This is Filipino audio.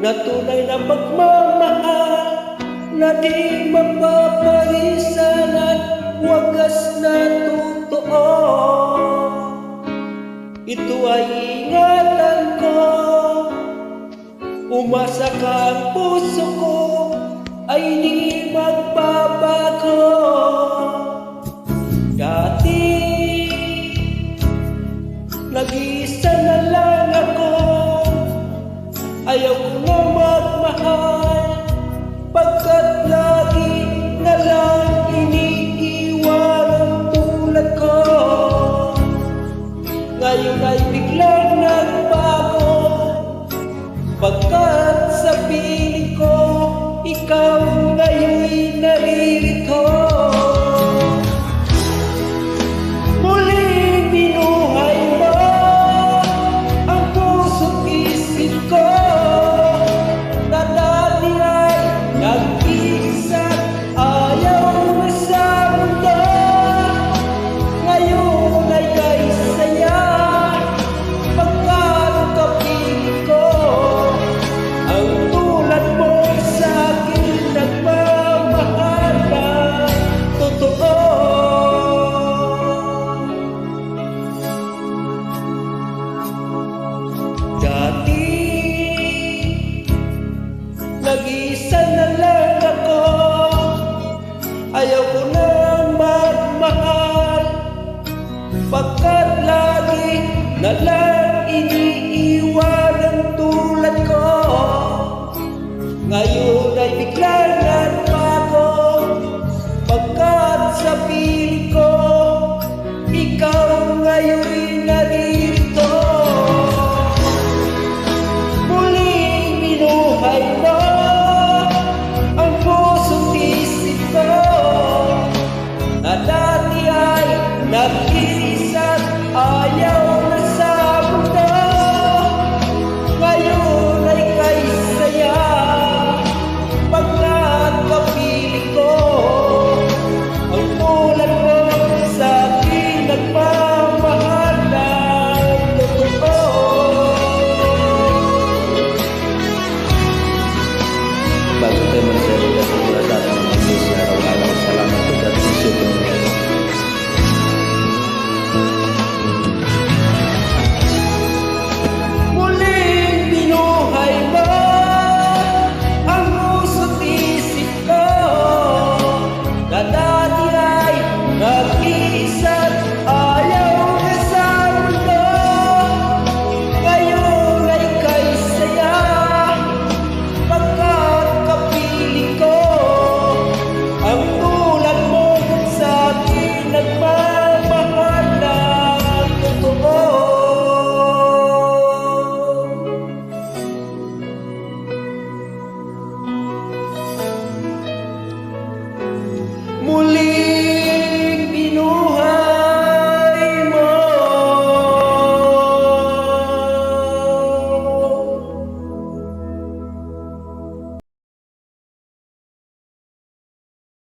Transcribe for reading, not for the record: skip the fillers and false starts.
na tunay na pagmamahal na di mapapalisan at wagas na totoo. Ito ay ingatan ko, umasa ka ang puso ko ay di magbabago. Dati nag-iisa na lang ako, ayaw ko na magmahal, pagkat lagi na lang iniiwan ang tulad ko. Ngayon ay biglang nagbago, pagkat sa piling ko ikaw ngayon'y naririto. Muling binuhay mo ang puso't isip ko, na dati ay nag-iisa, ayaw na sa mundo. Ngayon ay kay saya, pagkat kapiling ko ang tulad mo sa akin nagmamahal na totoo. Dati nag-iisa na lang ako, ayaw ko na magmahal, pagkat lagi na lang iniiwan ang tulad ko. Ngayon ay biglang nagbago, pagkat sa piling ko ikaw ngayon'y naririto. Muling binuhay mo ang puso't isip ko, na dati ay nag-iisa't ayaw na sa mundo. Ngayon ay kay saya, pagkat kapiling ko ang tulad mo sa akin nagmamahal na totoo. Bago tayo magsalita sa mula sa ating mga Diyos, araw-araw salamat po at isyo po. Muling binuhay mo ang puso't isip ko, na dati ay nag-iisa't ayaw na sa mundo. Ngayon ay kay saya, pagkat kapiling ko ang tulad mo sa akin nagmamahal na totoo. Muli